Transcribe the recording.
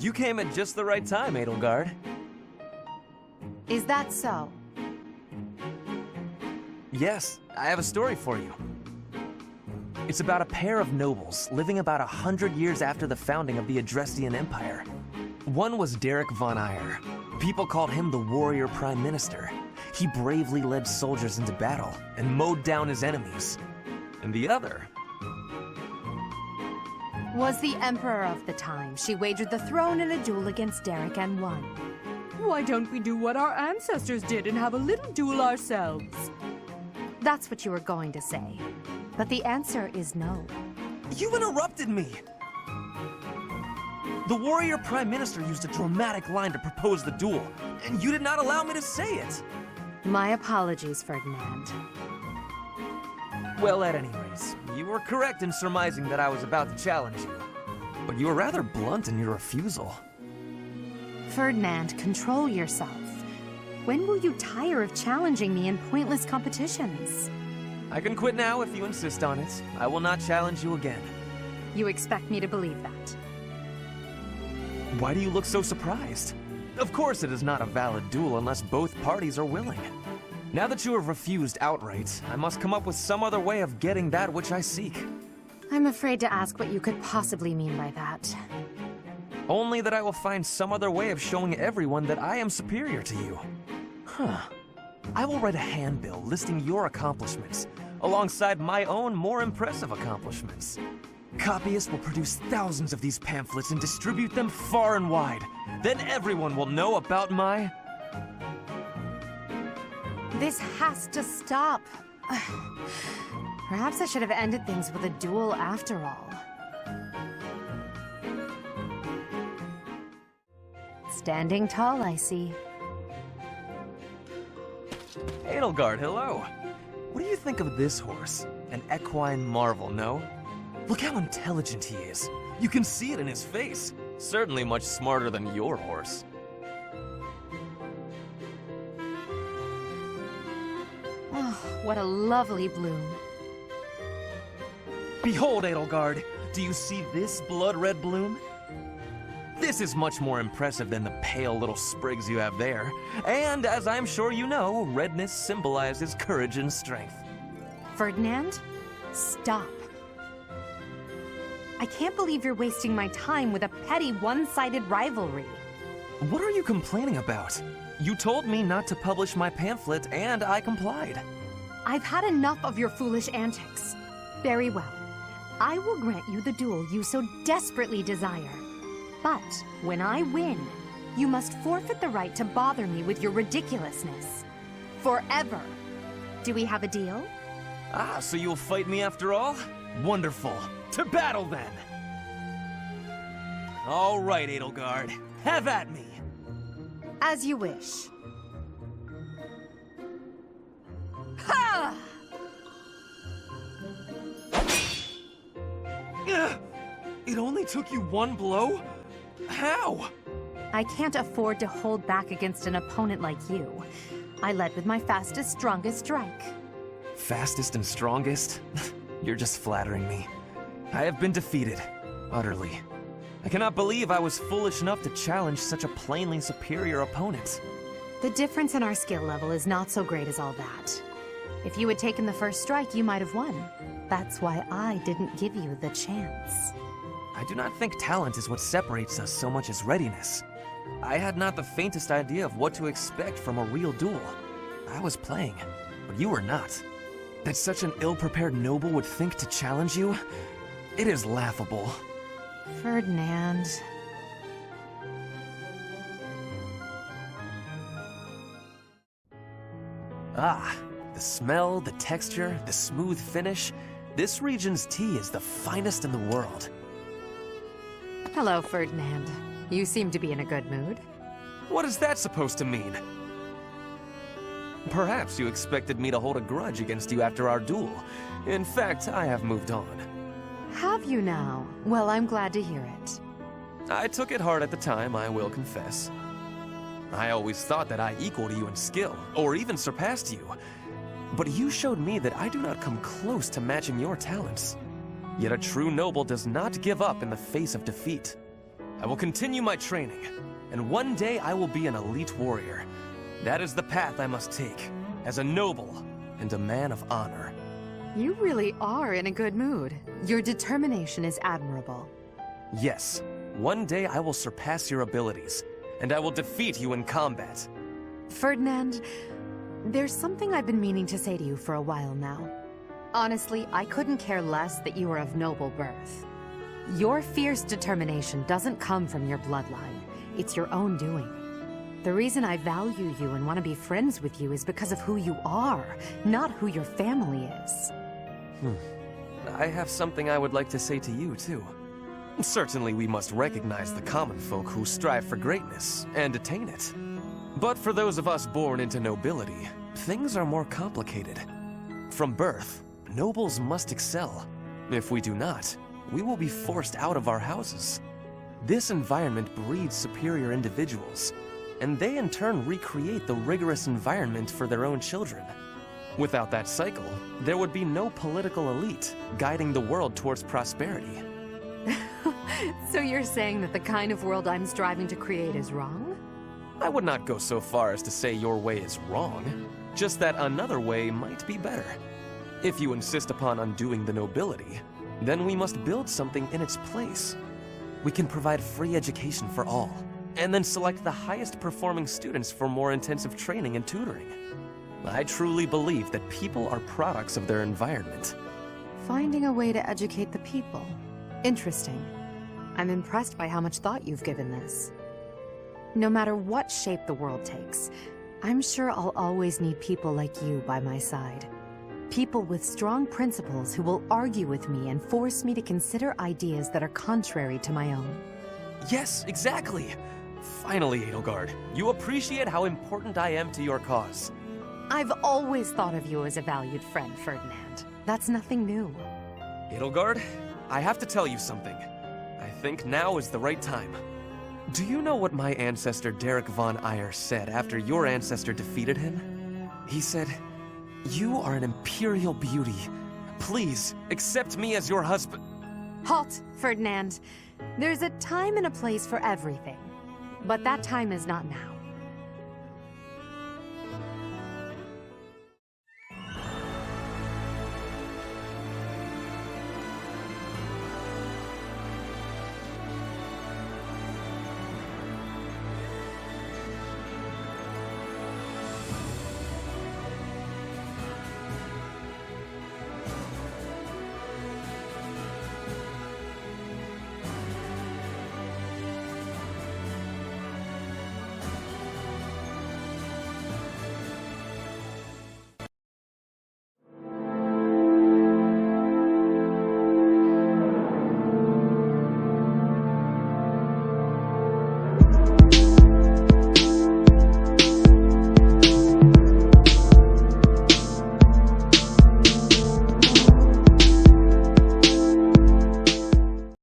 You came at just the right time, Edelgard. Is that so? Yes, I have a story for you. It's about a pair of nobles living about 100 years after the founding of the Adrestian Empire. One was Derek von Eyre. People called him the warrior prime minister. He bravely led soldiers into battle and mowed down his enemies. And the other was the emperor of the time. She wagered the throne in a duel against Derek and won. Why don't we do what our ancestors did and have a little duel ourselves? That's what you were going to say. But the answer is no. You interrupted me! The warrior prime minister used a dramatic line to propose the duel, and you did not allow me to say it! My apologies, Ferdinand. Well, at any rate, you were correct in surmising that I was about to challenge you. But you were rather blunt in your refusal. Ferdinand, control yourself. When will you tire of challenging me in pointless competitions? I can quit now if you insist on it. I will not challenge you again. You expect me to believe that? Why do you look so surprised? Of course it is not a valid duel unless both parties are willing. Now that you have refused outright, I must come up with some other way of getting that which I seek. I'm afraid to ask what you could possibly mean by that. Only that I will find some other way of showing everyone that I am superior to you. I will write a handbill listing your accomplishments, alongside my own more impressive accomplishments. Copyists will produce thousands of these pamphlets and distribute them far and wide. Then everyone will know about my... This has to stop. Perhaps I should have ended things with a duel after all. Standing tall, I see. Edelgard, hello. What do you think of this horse? An equine marvel, no? Look how intelligent he is. You can see it in his face. Certainly much smarter than your horse. Oh, what a lovely bloom. Behold, Edelgard. Do you see this blood-red bloom? This is much more impressive than the pale little sprigs you have there. And, as I'm sure you know, redness symbolizes courage and strength. Ferdinand, stop. I can't believe you're wasting my time with a petty, one-sided rivalry. What are you complaining about? You told me not to publish my pamphlet, and I complied. I've had enough of your foolish antics. Very well. I will grant you the duel you so desperately desire. But when I win, you must forfeit the right to bother me with your ridiculousness. Forever. Do we have a deal? Ah, so you'll fight me after all? Wonderful. To battle, then! All right, Edelgard. Have at me! As you wish. Ha! It only took you one blow? How? I can't afford to hold back against an opponent like you. I led with my fastest, strongest strike. Fastest and strongest? You're just flattering me. I have been defeated. Utterly. I cannot believe I was foolish enough to challenge such a plainly superior opponent. The difference in our skill level is not so great as all that. If you had taken the first strike, you might have won. That's why I didn't give you the chance. I do not think talent is what separates us so much as readiness. I had not the faintest idea of what to expect from a real duel. I was playing, but you were not. That such an ill-prepared noble would think to challenge you? It is laughable. Ferdinand. Ah, the smell, the texture, the smooth finish. This region's tea is the finest in the world. Hello, Ferdinand. You seem to be in a good mood. What is that supposed to mean? Perhaps you expected me to hold a grudge against you after our duel. In fact, I have moved on. Have you now? Well, I'm glad to hear it. I took it hard at the time, I will confess. I always thought that I equaled you in skill, or even surpassed you. But you showed me that I do not come close to matching your talents. Yet a true noble does not give up in the face of defeat. I will continue my training, and one day I will be an elite warrior. That is the path I must take, as a noble and a man of honor. You really are in a good mood. Your determination is admirable. Yes, one day I will surpass your abilities, and I will defeat you in combat. Ferdinand, there's something I've been meaning to say to you for a while now. Honestly, I couldn't care less that you are of noble birth. Your fierce determination doesn't come from your bloodline. It's your own doing. The reason I value you and want to be friends with you is because of who you are, not who your family is. I have something I would like to say to you, too. Certainly we must recognize the common folk who strive for greatness and attain it. But for those of us born into nobility, things are more complicated. From birth, nobles must excel. If we do not, we will be forced out of our houses. This environment breeds superior individuals, and they in turn recreate the rigorous environment for their own children. Without that cycle, there would be no political elite guiding the world towards prosperity. So you're saying that the kind of world I'm striving to create is wrong? I would not go so far as to say your way is wrong, just that another way might be better. If you insist upon undoing the nobility, then we must build something in its place. We can provide free education for all, and then select the highest performing students for more intensive training and tutoring. I truly believe that people are products of their environment. Finding a way to educate the people. Interesting. I'm impressed by how much thought you've given this. No matter what shape the world takes, I'm sure I'll always need people like you by my side. People with strong principles who will argue with me and force me to consider ideas that are contrary to my own. Yes, exactly! Finally, Edelgard, you appreciate how important I am to your cause. I've always thought of you as a valued friend, Ferdinand. That's nothing new. Edelgard, I have to tell you something. I think now is the right time. Do you know what my ancestor Derek von Eyre said after your ancestor defeated him? He said, "You are an imperial beauty. Please, accept me as your husband." Halt, Ferdinand. There's a time and a place for everything. But that time is not now.